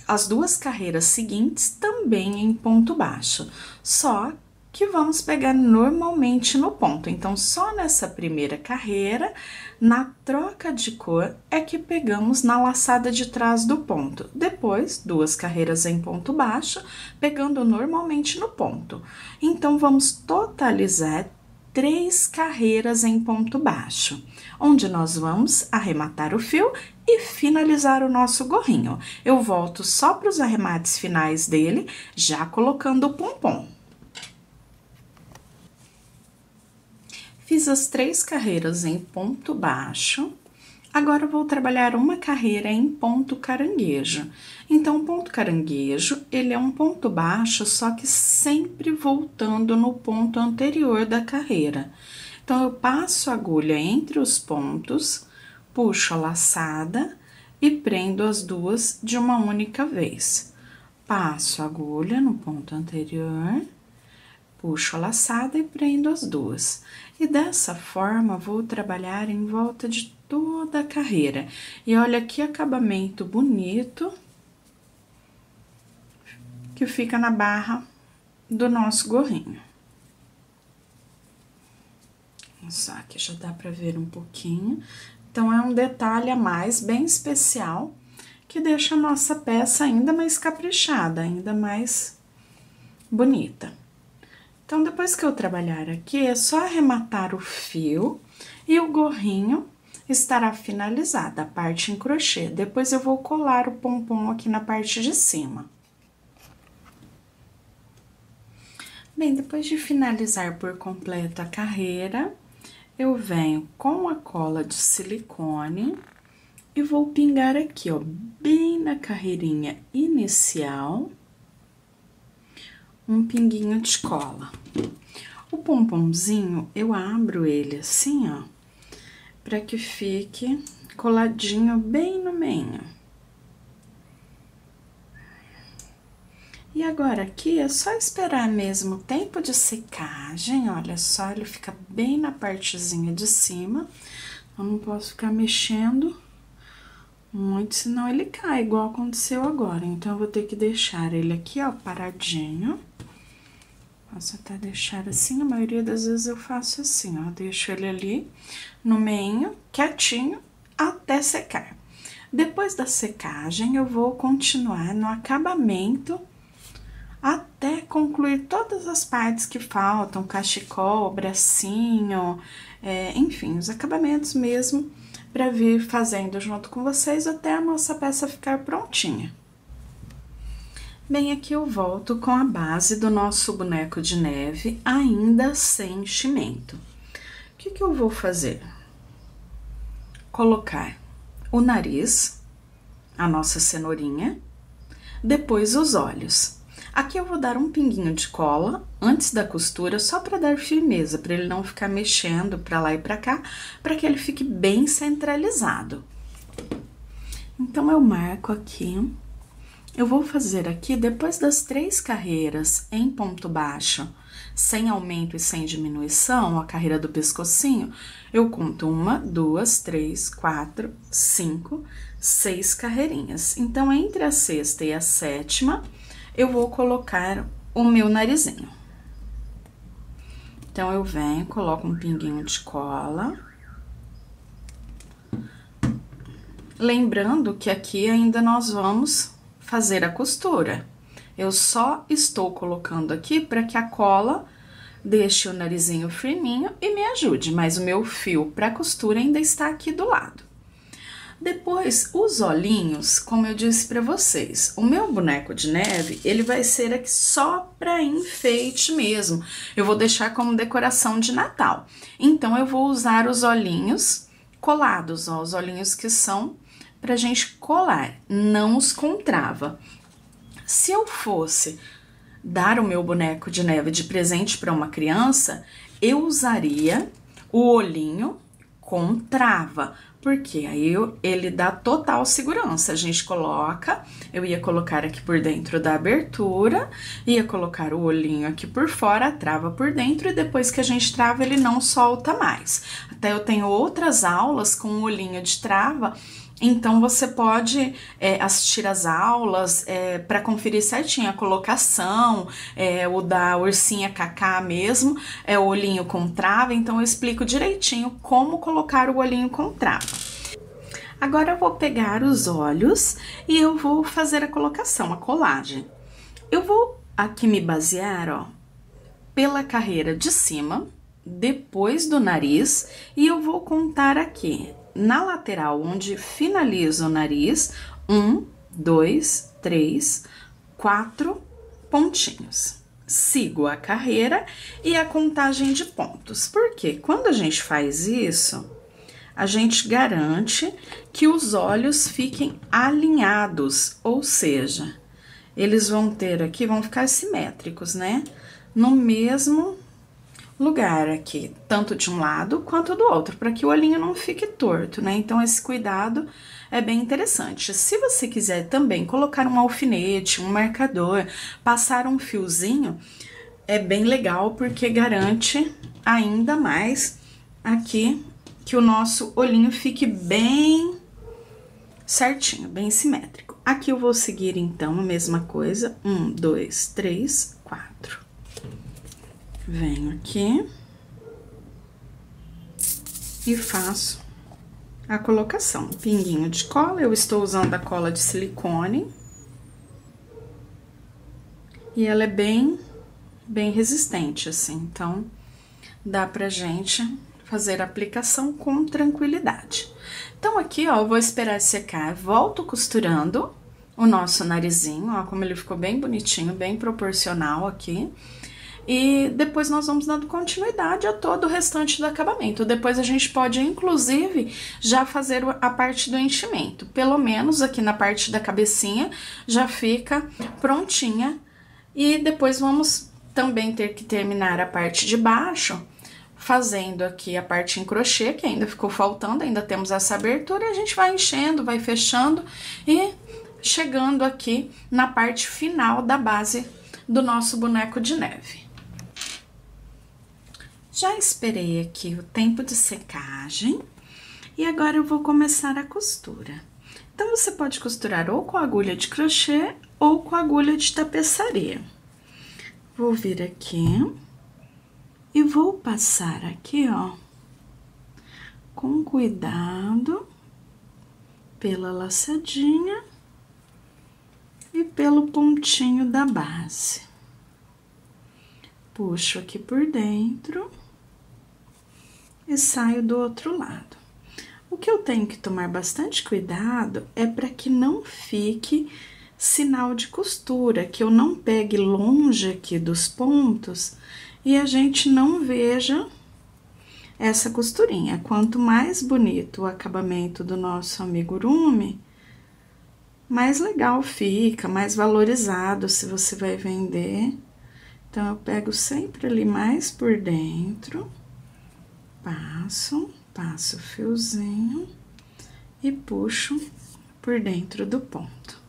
Speaker 1: as 2 carreiras seguintes também em ponto baixo, só que vamos pegar normalmente no ponto. Então, só nessa primeira carreira, na troca de cor, é que pegamos na laçada de trás do ponto. Depois, 2 carreiras em ponto baixo, pegando normalmente no ponto. Então, vamos totalizar 3 carreiras em ponto baixo, onde nós vamos arrematar o fio e finalizar o nosso gorrinho. Eu volto só para os arremates finais dele, já colocando o pompom. Fiz as 3 carreiras em ponto baixo, agora vou trabalhar uma carreira em ponto caranguejo. Então, o ponto caranguejo, ele é um ponto baixo, só que sempre voltando no ponto anterior da carreira. Então, eu passo a agulha entre os pontos, puxo a laçada e prendo as 2 de uma única vez. Passo a agulha no ponto anterior, puxo a laçada e prendo as 2. E dessa forma, vou trabalhar em volta de toda a carreira. E olha que acabamento bonito que fica na barra do nosso gorrinho. Só que já dá pra ver um pouquinho. Então, é um detalhe a mais, bem especial, que deixa a nossa peça ainda mais caprichada, ainda mais bonita. Então, depois que eu trabalhar aqui, é só arrematar o fio e o gorrinho estará finalizada, a parte em crochê. Depois, eu vou colar o pompom aqui na parte de cima. Bem, depois de finalizar por completo a carreira, eu venho com a cola de silicone e vou pingar aqui, ó, bem na carreirinha inicial, um pinguinho de cola. O pomponzinho, eu abro ele assim, ó, para que fique coladinho bem no meio. E agora aqui é só esperar mesmo o tempo de secagem, olha só, ele fica bem na partezinha de cima. Eu não posso ficar mexendo muito, senão ele cai, igual aconteceu agora. Então, eu vou ter que deixar ele aqui, ó, paradinho. Posso até deixar assim, a maioria das vezes eu faço assim, ó, deixo ele ali no meio, quietinho, até secar. Depois da secagem, eu vou continuar no acabamento até concluir todas as partes que faltam, cachecol, bracinho, enfim, os acabamentos mesmo, para vir fazendo junto com vocês até a nossa peça ficar prontinha. Bem, aqui eu volto com a base do nosso boneco de neve, ainda sem enchimento. O que que eu vou fazer? Colocar o nariz, a nossa cenourinha, depois os olhos. Aqui eu vou dar um pinguinho de cola antes da costura, só para dar firmeza, para ele não ficar mexendo para lá e para cá, para que ele fique bem centralizado. Então, eu marco aqui. Eu vou fazer aqui, depois das 3 carreiras em ponto baixo, sem aumento e sem diminuição, a carreira do pescocinho, eu conto 1, 2, 3, 4, 5, 6 carreirinhas. Então, entre a 6ª e a 7ª, eu vou colocar o meu narizinho. Então, eu venho, coloco um pinguinho de cola. Lembrando que aqui ainda nós vamos fazer a costura. Eu só estou colocando aqui para que a cola deixe o narizinho firminho e me ajude, mas o meu fio para costura ainda está aqui do lado. Depois, os olhinhos, como eu disse para vocês, o meu boneco de neve, ele vai ser aqui só para enfeite mesmo. Eu vou deixar como decoração de Natal. Então, eu vou usar os olhinhos colados, ó, os olhinhos que são pra gente colar, não os contrava. Se eu fosse dar o meu boneco de neve de presente para uma criança, eu usaria o olhinho com trava, Porque aí ele dá total segurança. A gente coloca, eu ia colocar aqui por dentro da abertura, ia colocar o olhinho aqui por fora, a trava por dentro, e depois que a gente trava, ele não solta mais. Até eu tenho outras aulas com o olhinho de trava, então você pode assistir as aulas para conferir certinho a colocação, o da ursinha Cacá mesmo, o olhinho com trava, então eu explico direitinho como colocar o olhinho com trava. Agora eu vou pegar os olhos e eu vou fazer a colocação, a colagem. Eu vou aqui me basear, ó, pela carreira de cima, depois do nariz, e eu vou contar aqui na lateral, onde finaliza o nariz, 1, 2, 3, 4 pontinhos. Sigo a carreira e a contagem de pontos, porque quando a gente faz isso, a gente garante que os olhos fiquem alinhados, ou seja, eles vão ter aqui, vão ficar simétricos, né? No mesmo lugar aqui, tanto de um lado quanto do outro, para que o olhinho não fique torto, né? Então, esse cuidado é bem interessante. Se você quiser também colocar um alfinete, um marcador, passar um fiozinho, é bem legal, porque garante ainda mais aqui que o nosso olhinho fique bem certinho, bem simétrico. Aqui eu vou seguir, então, a mesma coisa, 1, 2, 3, 4. Venho aqui e faço a colocação. Pinguinho de cola, eu estou usando a cola de silicone. E ela é bem resistente, assim, então dá pra gente fazer a aplicação com tranquilidade. Então, aqui, ó, eu vou esperar secar, volto costurando o nosso narizinho, ó, como ele ficou bem bonitinho, bem proporcional aqui. E depois nós vamos dando continuidade a todo o restante do acabamento. Depois a gente pode, inclusive, já fazer a parte do enchimento. Pelo menos aqui na parte da cabecinha já fica prontinha. E depois vamos também ter que terminar a parte de baixo, fazendo aqui a parte em crochê, que ainda ficou faltando, ainda temos essa abertura, e a gente vai enchendo, vai fechando e chegando aqui na parte final da base do nosso boneco de neve. Já esperei aqui o tempo de secagem e agora eu vou começar a costura. Então, você pode costurar ou com agulha de crochê ou com agulha de tapeçaria. Vou vir aqui e vou passar aqui, ó, com cuidado pela laçadinha e pelo pontinho da base. Puxo aqui por dentro e saio do outro lado. O que eu tenho que tomar bastante cuidado é para que não fique sinal de costura, que eu não pegue longe aqui dos pontos e a gente não veja essa costurinha. Quanto mais bonito o acabamento do nosso amigurumi, mais legal fica, mais valorizado se você vai vender. Então, eu pego sempre ali mais por dentro, passo o fiozinho e puxo por dentro do ponto.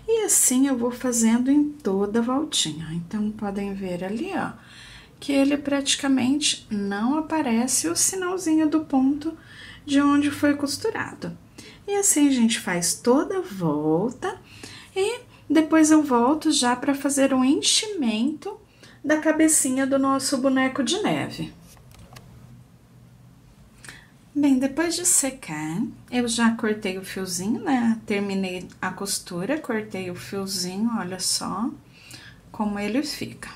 Speaker 1: E assim eu vou fazendo em toda a voltinha. Então, podem ver ali, ó, que ele praticamente não aparece o sinalzinho do ponto de onde foi costurado. E assim a gente faz toda a volta e depois eu volto já para fazer um enchimento da cabecinha do nosso boneco de neve. Bem, depois de secar, eu já cortei o fiozinho, né? Terminei a costura, cortei o fiozinho, olha só como ele fica.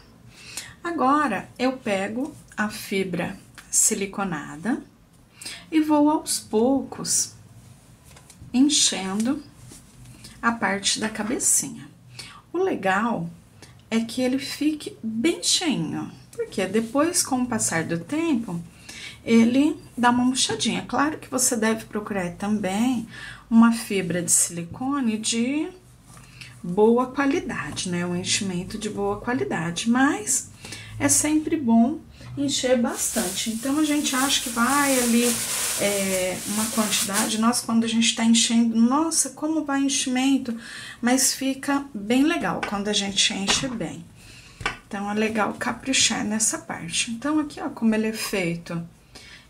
Speaker 1: Agora, eu pego a fibra siliconada e vou aos poucos enchendo a parte da cabecinha. O legal é que ele fique bem cheinho, porque depois, com o passar do tempo, ele dá uma murchadinha. Claro que você deve procurar também uma fibra de silicone de boa qualidade, né? Um enchimento de boa qualidade, mas é sempre bom encher bastante. Então, a gente acha que vai ali uma quantidade. Nossa, quando a gente tá enchendo, nossa, como vai enchimento, mas fica bem legal quando a gente enche bem. Então, é legal caprichar nessa parte. Então, aqui, ó, como ele é feito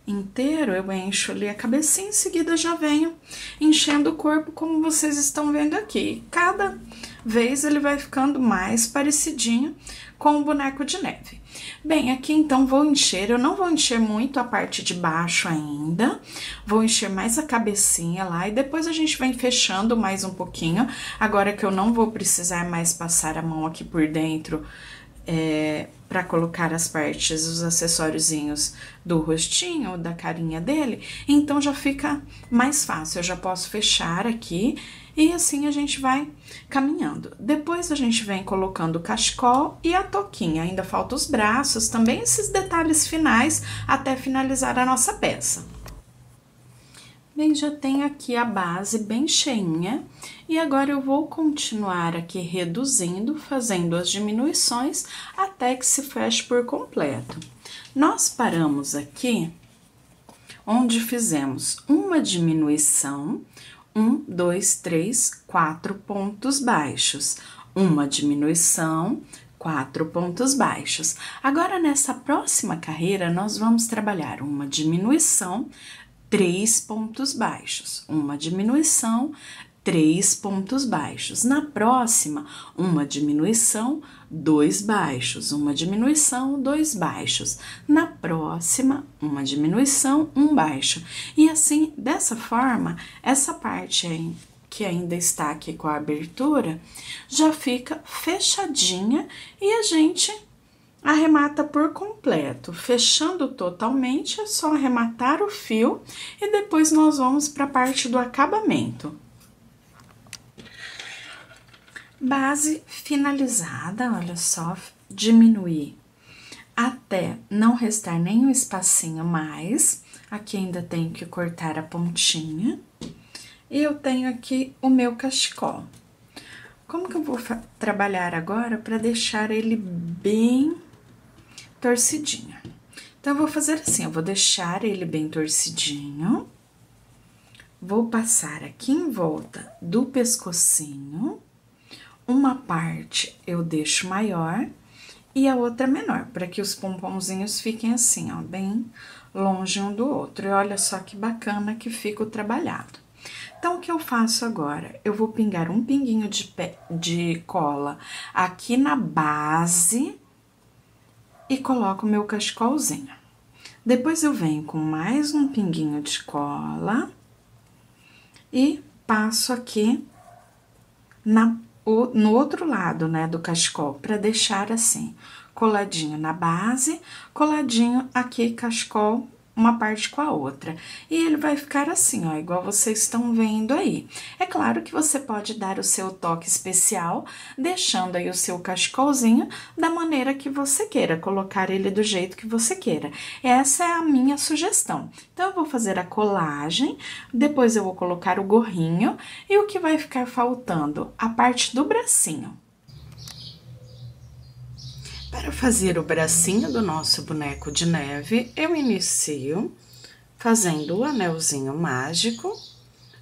Speaker 1: inteiro, eu encho ali a cabecinha, em seguida já venho enchendo o corpo, como vocês estão vendo aqui. Cada vez ele vai ficando mais parecidinho com o boneco de neve. Bem, aqui então vou encher, eu não vou encher muito a parte de baixo ainda, vou encher mais a cabecinha lá e depois a gente vem fechando mais um pouquinho, agora que eu não vou precisar mais passar a mão aqui por dentro, para colocar as partes, os acessóriozinhos do rostinho, da carinha dele, então já fica mais fácil, eu já posso fechar aqui e assim a gente vai caminhando. Depois a gente vem colocando o cachecol e a touquinha, ainda falta os braços, também esses detalhes finais até finalizar a nossa peça. Bem, já tenho aqui a base bem cheinha e agora eu vou continuar aqui reduzindo, fazendo as diminuições até que se feche por completo. Nós paramos aqui onde fizemos uma diminuição, 1, 2, 3, 4 pontos baixos, uma diminuição, 4 pontos baixos. Agora, nessa próxima carreira, nós vamos trabalhar uma diminuição, 3 pontos baixos, uma diminuição, 3 pontos baixos. Na próxima, uma diminuição, 2 baixos, uma diminuição, 2 baixos. Na próxima, uma diminuição, 1 baixo. E assim, dessa forma, essa parte aí, que ainda está aqui com a abertura, já fica fechadinha e a gente arremata por completo. Fechando totalmente, é só arrematar o fio e depois nós vamos para a parte do acabamento. Base finalizada, olha só, diminuir até não restar nenhum espacinho mais. Aqui ainda tenho que cortar a pontinha. E eu tenho aqui o meu cachecol. Como que eu vou trabalhar agora para deixar ele bem torcidinho? Então, eu vou fazer assim, eu vou deixar ele bem torcidinho. Vou passar aqui em volta do pescocinho. Uma parte eu deixo maior e a outra menor, para que os pomponzinhos fiquem assim, ó, bem longe um do outro. E olha só que bacana que fica o trabalhado. Então, o que eu faço agora? Eu vou pingar um pinguinho de cola aqui na base e coloco o meu cachecolzinho. Depois, eu venho com mais um pinguinho de cola e passo aqui no outro lado, né, do cachecol, para deixar assim, coladinho na base, coladinho aqui, cachecol, uma parte com a outra. E ele vai ficar assim, ó, igual vocês estão vendo aí. É claro que você pode dar o seu toque especial, deixando aí o seu cachecolzinho da maneira que você queira, colocar ele do jeito que você queira. Essa é a minha sugestão. Então, eu vou fazer a colagem, depois eu vou colocar o gorrinho e o que vai ficar faltando? A parte do bracinho. Para fazer o bracinho do nosso boneco de neve, eu inicio fazendo o anelzinho mágico,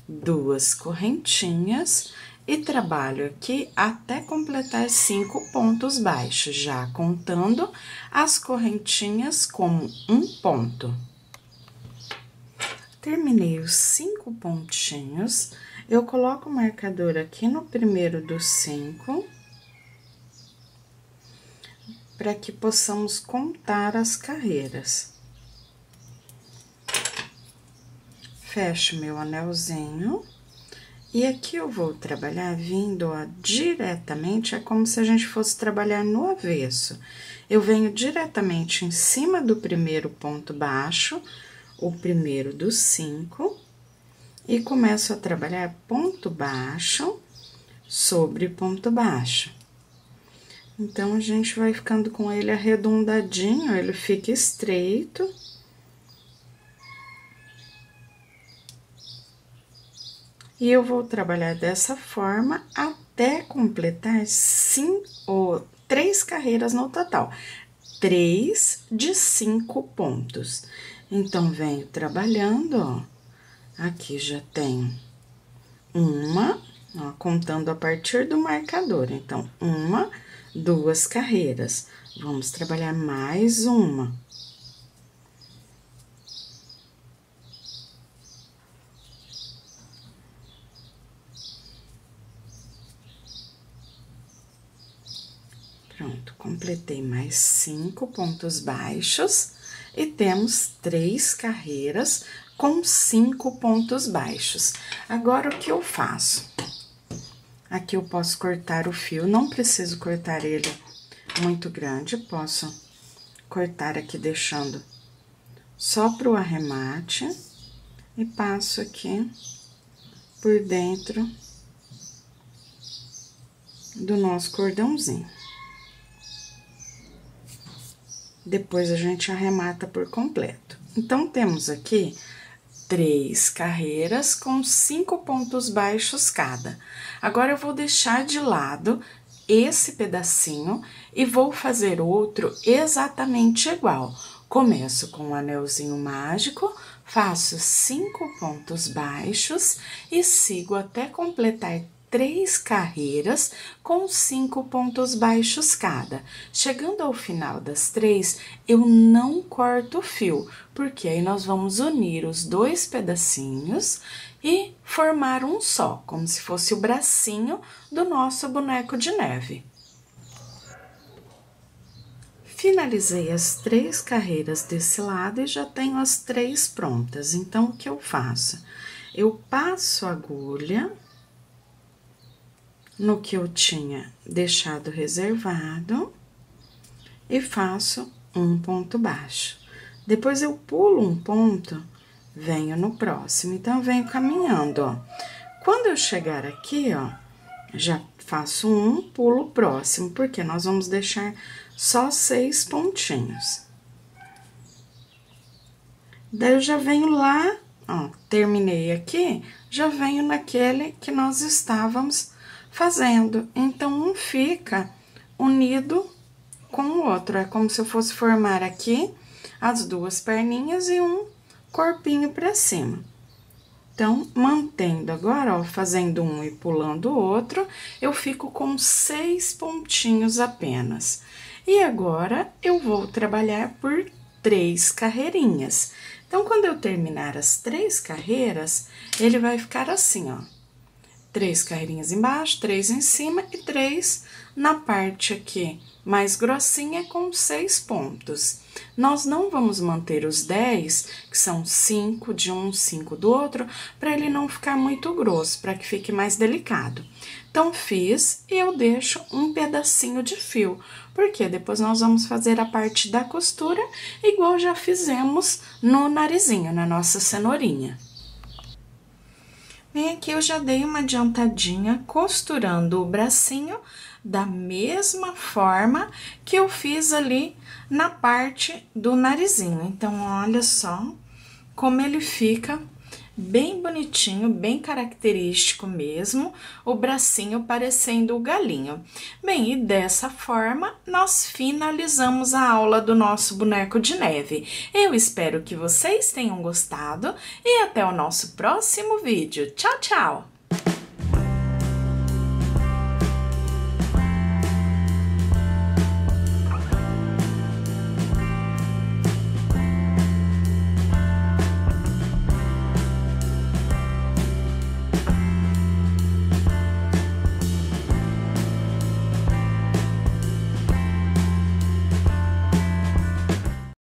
Speaker 1: 2 correntinhas e trabalho aqui até completar 5 pontos baixos, já contando as correntinhas como 1 ponto. Terminei os 5 pontinhos, eu coloco o marcador aqui no primeiro dos 5, para que possamos contar as carreiras. Fecho meu anelzinho, e aqui eu vou trabalhar vindo, ó, diretamente, é como se a gente fosse trabalhar no avesso. Eu venho diretamente em cima do primeiro ponto baixo, o primeiro dos 5, e começo a trabalhar ponto baixo sobre ponto baixo. Então, a gente vai ficando com ele arredondadinho, ele fica estreito. E eu vou trabalhar dessa forma até completar 3 carreiras no total. 3 de 5 pontos.
Speaker 2: Então, venho trabalhando, ó. Aqui já tenho uma, ó, contando a partir do marcador. Então, 1, 2 carreiras. Vamos trabalhar mais uma. Pronto, completei mais 5 pontos baixos e temos 3 carreiras com 5 pontos baixos. Agora, o que eu faço? Aqui eu posso cortar o fio, não preciso cortar ele muito grande, posso cortar aqui deixando só pro arremate e passo aqui por dentro do nosso cordãozinho. Depois a gente arremata por completo. Então, temos aqui 3 carreiras com 5 pontos baixos cada. Agora, eu vou deixar de lado esse pedacinho e vou fazer outro exatamente igual. Começo com um anelzinho mágico, faço 5 pontos baixos e sigo até completar 3 carreiras com 5 pontos baixos cada. Chegando ao final das 3, eu não corto o fio, porque aí nós vamos unir os 2 pedacinhos e formar um só, como se fosse o bracinho do nosso boneco de neve. Finalizei as 3 carreiras desse lado e já tenho as 3 prontas. Então, o que eu faço? Eu passo a agulha no que eu tinha deixado reservado e faço um ponto baixo. Depois, eu pulo um ponto, venho no próximo. Então, eu venho caminhando, ó. Quando eu chegar aqui, ó, já faço um, pulo o próximo, porque nós vamos deixar só 6 pontinhos. Daí, eu já venho lá, ó, terminei aqui, já venho naquele que nós estávamos fazendo. Então, um fica unido com o outro. É como se eu fosse formar aqui as 2 perninhas e um corpinho pra cima. Então, mantendo agora, ó, fazendo um e pulando o outro, eu fico com 6 pontinhos apenas. E agora, eu vou trabalhar por 3 carreirinhas. Então, quando eu terminar as 3 carreiras, ele vai ficar assim, ó. 3 carreirinhas embaixo, 3 em cima e 3 na parte aqui mais grossinha com 6 pontos. Nós não vamos manter os 10, que são 5 de um, 5 do outro, para ele não ficar muito grosso, para que fique mais delicado. Então, fiz e eu deixo um pedacinho de fio, porque depois nós vamos fazer a parte da costura, igual já fizemos no narizinho, na nossa cenourinha. Bem, aqui eu já dei uma adiantadinha costurando o bracinho da mesma forma que eu fiz ali na parte do narizinho. Então, olha só como ele fica bem bonitinho, bem característico mesmo, o bracinho parecendo o galinho. Bem, e dessa forma, nós finalizamos a aula do nosso boneco de neve. Eu espero que vocês tenham gostado e até o nosso próximo vídeo. Tchau, tchau!